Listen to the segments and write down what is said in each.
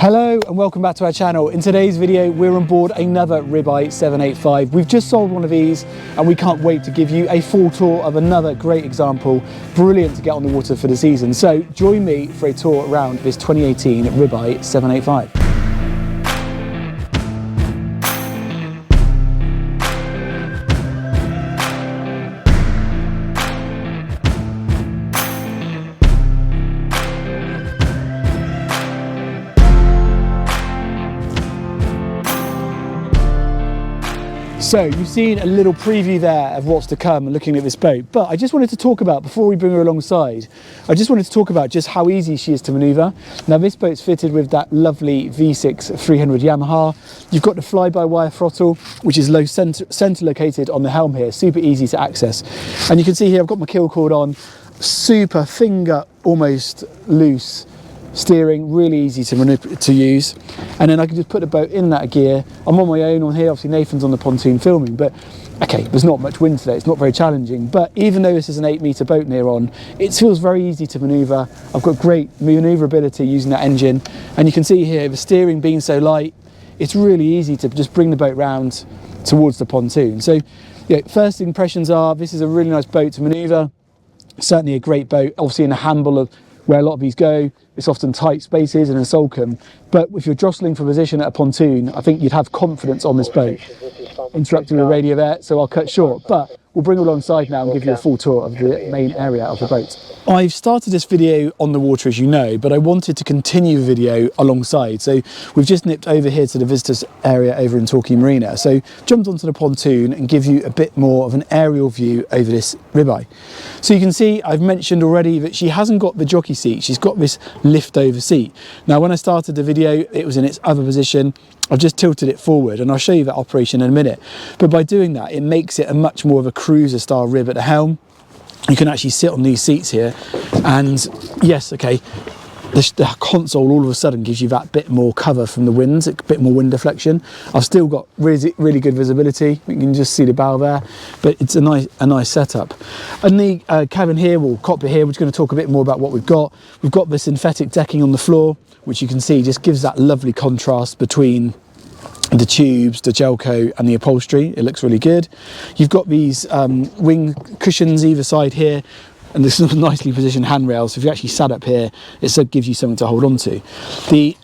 Hello and welcome back to our channel. In today's video we're on board another Ribeye 785. We've just sold one of these and we can't wait to give you a full tour of another great example. Brilliant to get on the water for the season. So join me for a tour around this 2018 Ribeye 785. So you've seen a little preview there of what's to come looking at this boat, but I just wanted to talk about, before we bring her alongside, I just wanted to talk about just how easy she is to manoeuvre. Now this boat's fitted with that lovely V6 300 Yamaha. You've got the fly-by-wire throttle, which is low center located on the helm here, super easy to access. And you can see here I've got my kill cord on, super finger almost loose steering, really easy to use. And then I can just put the boat in that gear. I'm on my own on here, obviously Nathan's on the pontoon filming, but okay, there's not much wind today, it's not very challenging, but even though this is an 8-metre boat near on, it feels very easy to manoeuvre. I've got great manoeuvrability using that engine, and you can see here the steering being so light, it's really easy to just bring the boat round towards the pontoon. So yeah, first impressions are this is a really nice boat to manoeuvre, certainly a great boat, obviously in a handle of where a lot of these go. It's often tight spaces and a sulcum, but if you're jostling for position at a pontoon, I think you'd have confidence on this boat. Interrupting the radio there, so I'll cut short, but we'll bring you alongside now and give you a full tour of the main area of the boat. I've started this video on the water, as you know, but I wanted to continue the video alongside. So we've just nipped over here to the visitors area over in Torquay Marina. So jumped onto the pontoon and give you a bit more of an aerial view over this Ribeye. So you can see, I've mentioned already that she hasn't got the jockey seat. She's got this lift over seat. Now, when I started the video, it was in its other position. I've just tilted it forward and I'll show you that operation in a minute. But by doing that, it makes it a much more of a cruiser style rib at the helm. You can actually sit on these seats here and yes, okay, the console all of a sudden gives you that bit more cover from the winds, a bit more wind deflection. I've still got really good visibility. You can just see the bow there, but it's a nice setup. And the cabin here, or cockpit here, we're just going to talk a bit more about what we've got. We've got the synthetic decking on the floor, which you can see just gives that lovely contrast between the tubes, the gel coat and the upholstery. It looks really good. You've got these wing cushions either side here, and this is a nicely positioned handrail, so if you actually sat up here, it gives you something to hold on to. The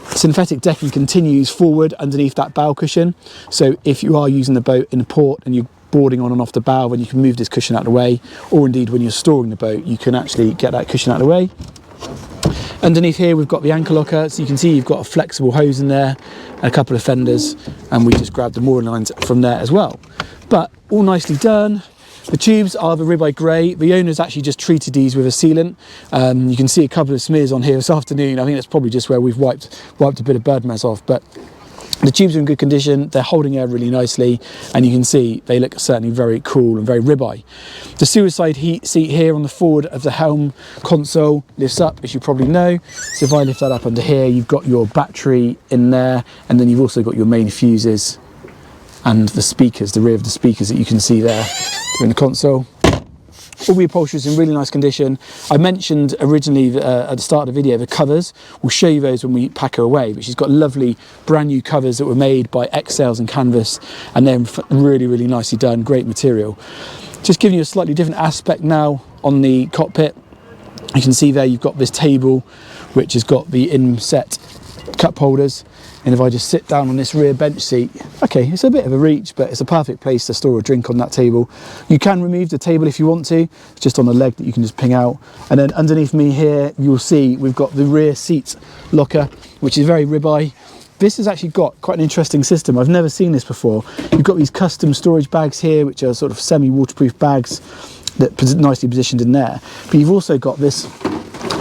synthetic decking continues forward underneath that bow cushion, so if you are using the boat in a port and you're boarding on and off the bow, then you can move this cushion out of the way, or indeed when you're storing the boat, you can actually get that cushion out of the way. Underneath here we've got the anchor locker, so you can see you've got a flexible hose in there and a couple of fenders, and we just grabbed the mooring lines from there as well. But all nicely done. The tubes are the Ribeye grey. The owner's actually just treated these with a sealant. You can see a couple of smears on here this afternoon. I think that's probably just where we've wiped a bit of bird mess off, but the tubes are in good condition. They're holding air really nicely, and you can see they look certainly very cool and very Ribeye. The suicide heat seat here on the forward of the helm console lifts up, as you probably know. So if I lift that up under here, you've got your battery in there, and then you've also got your main fuses and the speakers, the rear of the speakers that you can see there in the console. All the upholstery is in really nice condition. I mentioned originally at the start of the video the covers. We'll show you those when we pack her away, but she's got lovely brand new covers that were made by X Sails and Canvas, and they're really nicely done, great material. Just giving you a slightly different aspect now on the cockpit. You can see there you've got this table which has got the inset cup holders, and if I just sit down on this rear bench seat, okay, it's a bit of a reach, but it's a perfect place to store a drink on that table. You can remove the table if you want to, it's just on the leg that you can just ping out. And then underneath me here, you'll see we've got the rear seat locker, which is very Ribeye. This has actually got quite an interesting system. I've never seen this before. You've got these custom storage bags here, which are sort of semi-waterproof bags that are nicely positioned in there. But you've also got this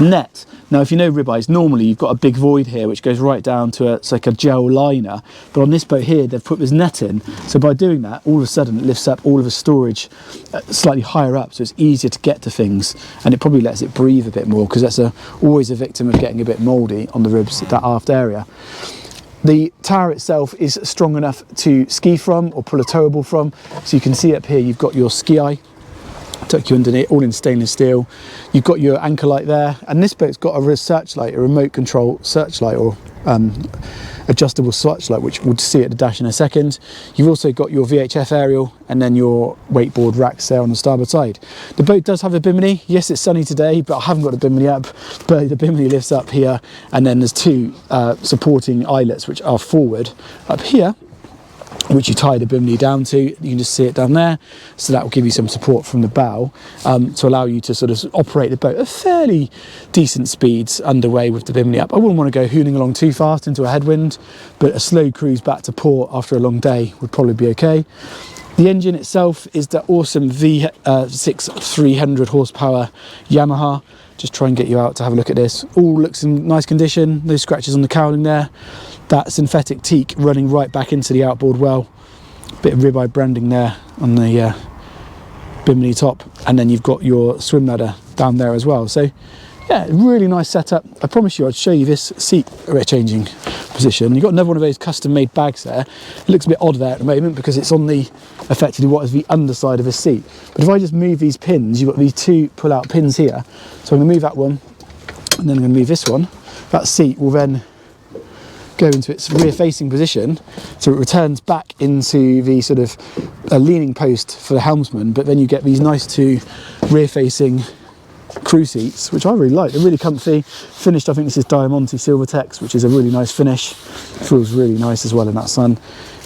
net. Now, if you know Ribeyes, normally you've got a big void here which goes right down to it's like a gel liner, but on this boat here they've put this net in, so by doing that all of a sudden it lifts up all of the storage slightly higher up, so it's easier to get to things, and it probably lets it breathe a bit more, because that's always a victim of getting a bit mouldy on the ribs, that aft area. The tower itself is strong enough to ski from or pull a towable from, so you can see up here you've got your ski eye tuck you underneath, all in stainless steel. You've got your anchor light there, and this boat's got a searchlight, a remote control searchlight, or adjustable swatch light, which we'll see at the dash in a second. You've also got your VHF aerial and then your wakeboard racks there on the starboard side. The boat does have a bimini. Yes, it's sunny today, but I haven't got the bimini up, but the bimini lifts up here, and then there's two supporting eyelets which are forward up here, which you tie the bimini down to. You can just see it down there, so that will give you some support from the bow to allow you to sort of operate the boat at fairly decent speeds underway with the bimini up. I wouldn't want to go hooning along too fast into a headwind, but a slow cruise back to port after a long day would probably be okay. The engine itself is the awesome V6 300 horsepower Yamaha. Just try and get you out to have a look at this. All looks in nice condition, no scratches on the cowling there. That synthetic teak running right back into the outboard well. Bit of ribeye branding there on the bimini top, and then you've got your swim ladder down there as well. So yeah, really nice setup. I promise you I'd show you this seat changing position. You've got another one of those custom made bags there. It looks a bit odd there at the moment because it's on the effectively what is the underside of a seat. But if I just move these pins, you've got these two pull out pins here. So I'm going to move that one, and then I'm going to move this one. That seat will then go into its rear facing position, so it returns back into the sort of leaning post for the helmsman, but then you get these nice two rear facing crew seats, which I really like. They're really comfy. Finished, I think this is Diamante Silvertex, which is a really nice finish. Feels really nice as well in that sun.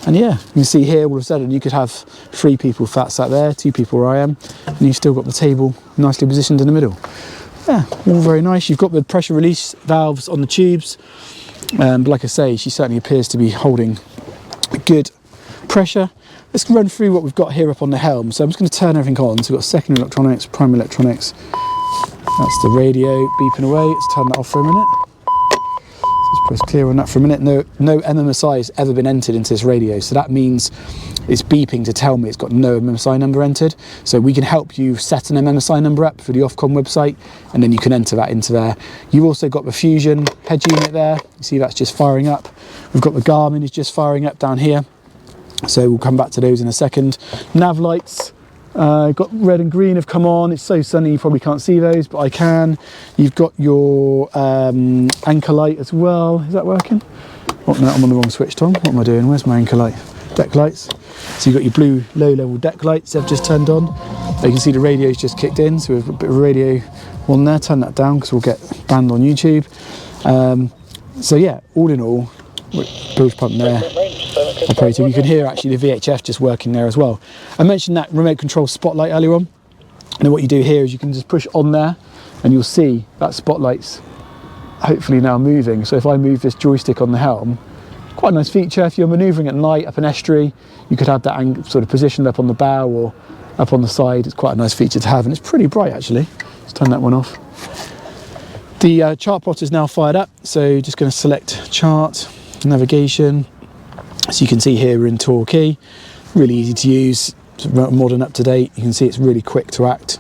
And yeah, you can see here all of a sudden you could have 3 people fat sat there, 2 people where I am, and you've still got the table nicely positioned in the middle. Yeah, all very nice. You've got the pressure release valves on the tubes. But like I say, she certainly appears to be holding good pressure. Let's run through what we've got here up on the helm. So I'm just going to turn everything on. So we've got secondary electronics, primary electronics. That's the radio beeping away. Let's turn that off for a minute. Let's press clear on that for a minute. No MMSI has ever been entered into this radio, so that means it's beeping to tell me it's got no MMSI number entered. So we can help you set an MMSI number up for the Ofcom website, and then you can enter that into there. You've also got the Fusion head unit there. You see that's just firing up. We've got the Garmin is just firing up down here. So we'll come back to those in a second. Nav lights. Got red and green have come on. It's so sunny you probably can't see those, but I can. You've got your anchor light as well. Is that working? Oh no, I'm on the wrong switch, Tom. What am I doing? Where's my anchor light? Deck lights. So you've got your blue low level deck lights they've just turned on. You can see the radio's just kicked in, so we've got a bit of radio on there. Turn that down because we'll get banned on YouTube. So yeah, all in all, bilge pump there operating. You can hear actually the VHF just working there as well. I mentioned that remote control spotlight earlier on, and then what you do here is you can just push on there and you'll see that spotlight's hopefully now moving. So if I move this joystick on the helm, quite a nice feature. If you're manoeuvring at night up an estuary, you could have that sort of positioned up on the bow or up on the side. It's quite a nice feature to have, and it's pretty bright actually. Let's turn that one off. The chart plotter is now fired up, so just going to select chart, navigation. So you can see here we're in Torquay, really easy to use, modern, up to date. You can see it's really quick to act.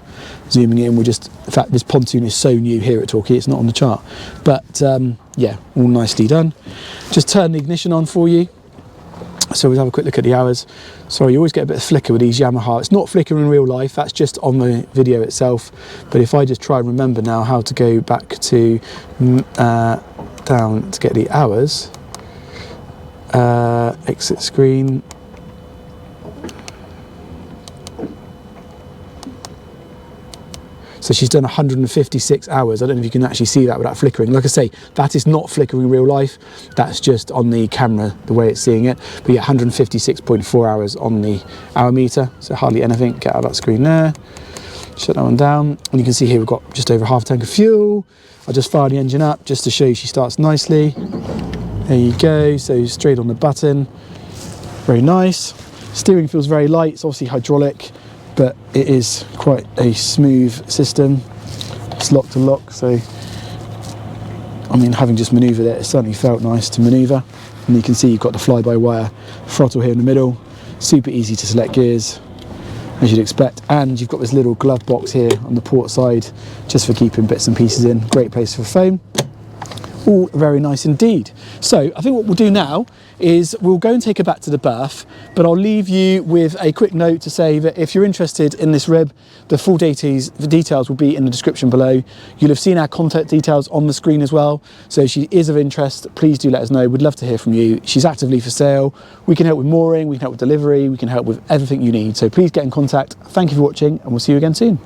Zooming in, in fact this pontoon is so new here at Torquay, it's not on the chart. But yeah, all nicely done. Just turn the ignition on for you. So we'll have a quick look at the hours. Sorry, you always get a bit of flicker with these Yamaha. It's not flicker in real life, that's just on the video itself. But if I just try and remember now how to go back to down to get the hours. Exit screen. So she's done 156 hours. I don't know if you can actually see that without flickering. Like I say, that is not flickering in real life. That's just on the camera, the way it's seeing it. But yeah, 156.4 hours on the hour meter. So hardly anything. Get out of that screen there. Shut that one down. And you can see here we've got just over half a tank of fuel. I'll just fire the engine up just to show you she starts nicely. There you go. So straight on the button. Very nice. Steering feels very light. It's obviously hydraulic, but it is quite a smooth system. It's lock to lock, so I mean, having just manoeuvred it, it certainly felt nice to manoeuvre. And you can see you've got the fly-by-wire throttle here in the middle. Super easy to select gears, as you'd expect. And you've got this little glove box here on the port side, just for keeping bits and pieces in. Great place for foam. All very nice indeed. So I think what we'll do now is we'll go and take her back to the berth, but I'll leave you with a quick note to say that if you're interested in this rib, the full details will be in the description below. You'll have seen our contact details on the screen as well. So if she is of interest, please do let us know. We'd love to hear from you. She's actively for sale. We can help with mooring, we can help with delivery, we can help with everything you need. So please get in contact. Thank you for watching, and we'll see you again soon.